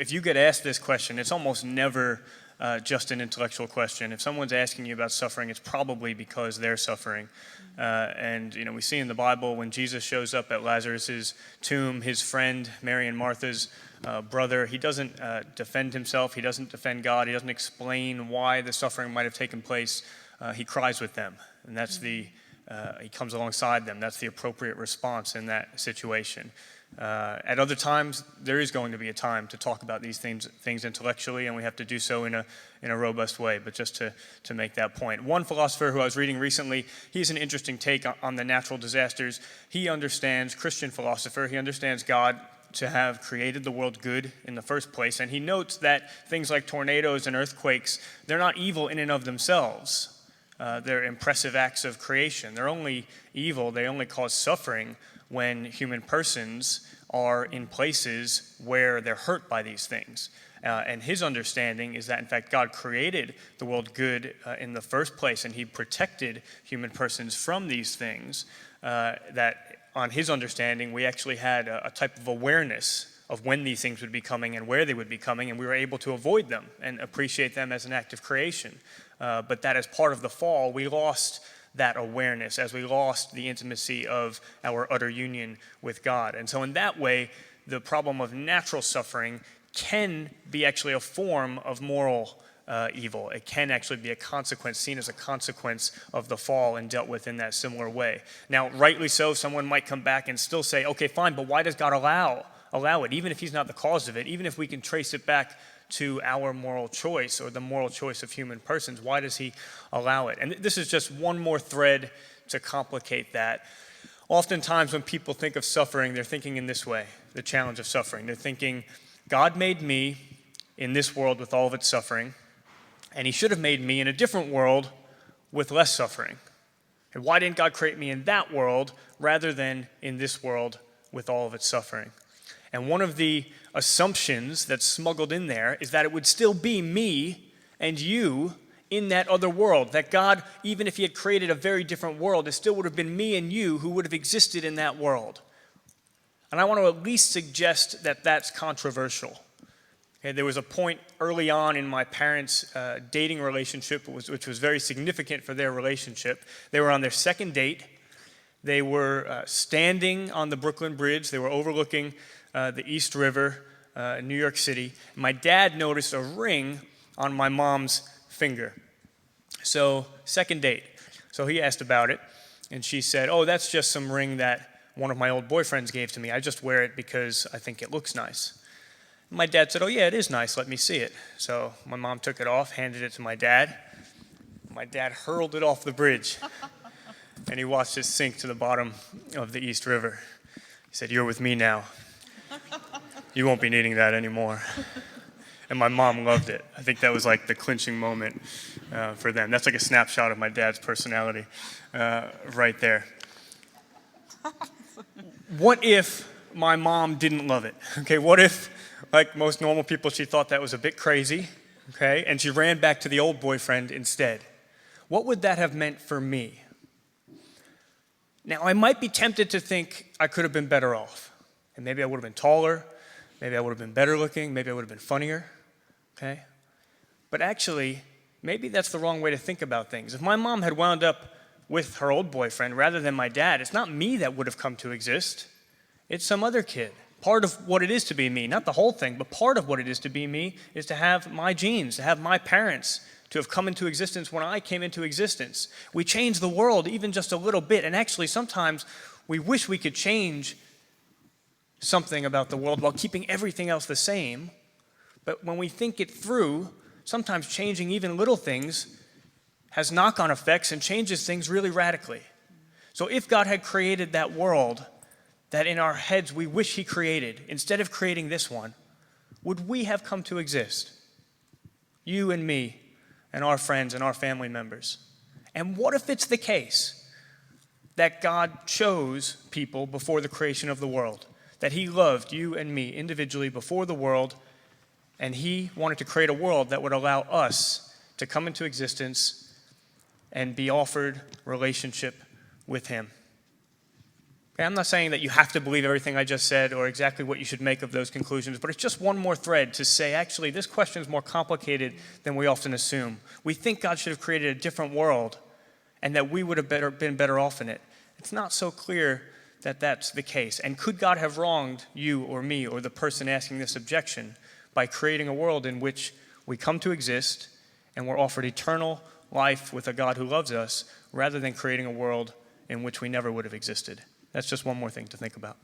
If you get asked this question, it's almost never just an intellectual question. If someone's asking you about suffering, it's probably because they're suffering. And we see in the Bible when Jesus shows up at Lazarus's tomb, his friend, Mary and Martha's brother, he doesn't defend himself, he doesn't defend God, he doesn't explain why the suffering might have taken place. He cries with them, and that's he comes alongside them. That's the appropriate response in that situation. At other times, there is going to be a time to talk about these things intellectually, and we have to do so in a robust way, but just to make that point. One philosopher who I was reading recently, he has an interesting take on the natural disasters. He understands, Christian philosopher, he understands God to have created the world good in the first place, and he notes that things like tornadoes and earthquakes, they're not evil in and of themselves. They're impressive acts of creation. They're only evil, they only cause suffering when human persons are in places where they're hurt by these things. And his understanding is that, in fact, God created the world good in the first place, and he protected human persons from these things. That, on his understanding, we actually had a type of awareness of when these things would be coming and where they would be coming, and we were able to avoid them and appreciate them as an act of creation. But that as part of the fall, we lost that awareness as we lost the intimacy of our utter union with God. And so in that way, the problem of natural suffering can be actually a form of moral evil. It can actually be a consequence, seen as a consequence of the fall and dealt with in that similar way. Now, rightly so, someone might come back and still say, okay, fine, but why does God allow it, even if he's not the cause of it, even if we can trace it back to our moral choice or the moral choice of human persons? Why does he allow it? And this is just one more thread to complicate that. Oftentimes when people think of suffering, they're thinking in this way, the challenge of suffering. They're thinking, God made me in this world with all of its suffering, and he should have made me in a different world with less suffering. And why didn't God create me in that world rather than in this world with all of its suffering? And one of the assumptions that's smuggled in there is that it would still be me and you in that other world. That God, even if he had created a very different world, it still would have been me and you who would have existed in that world. And I want to at least suggest that that's controversial. Okay, there was a point early on in my parents' dating relationship, which was very significant for their relationship. They were on their second date. They were standing on the Brooklyn Bridge. They were overlooking the East River in New York City. My dad noticed a ring on my mom's finger. So, second date. So he asked about it, and she said, oh, that's just some ring that one of my old boyfriends gave to me. I just wear it because I think it looks nice. My dad said, oh yeah, it is nice, let me see it. So my mom took it off, handed it to my dad. My dad hurled it off the bridge, and he watched it sink to the bottom of the East River. He said, you're with me now. You won't be needing that anymore. And my mom loved it. I think that was like the clinching moment for them. That's like a snapshot of my dad's personality right there. What if my mom didn't love it? Okay, what if, like most normal people, she thought that was a bit crazy, okay, and she ran back to the old boyfriend instead? What would that have meant for me? Now, I might be tempted to think I could have been better off. And maybe I would have been taller, maybe I would have been better looking, maybe I would have been funnier, okay? But actually, maybe that's the wrong way to think about things. If my mom had wound up with her old boyfriend rather than my dad, it's not me that would have come to exist. It's some other kid. Part of what it is to be me, not the whole thing, but part of what it is to be me is to have my genes, to have my parents, to have come into existence when I came into existence. We change the world even just a little bit, and actually sometimes we wish we could change something about the world while keeping everything else the same. But when we think it through, sometimes changing even little things has knock-on effects and changes things really radically. So if God had created that world that in our heads we wish he created, instead of creating this one, would we have come to exist? You and me and our friends and our family members. And what if it's the case that God chose people before the creation of the world, that he loved you and me individually before the world, and he wanted to create a world that would allow us to come into existence and be offered relationship with him? Okay, I'm not saying that you have to believe everything I just said or exactly what you should make of those conclusions, but it's just one more thread to say, actually, this question is more complicated than we often assume. We think God should have created a different world and that we would have been better off in it. It's not so clear that that's the case. And could God have wronged you or me or the person asking this objection by creating a world in which we come to exist and we're offered eternal life with a God who loves us, rather than creating a world in which we never would have existed? That's just one more thing to think about.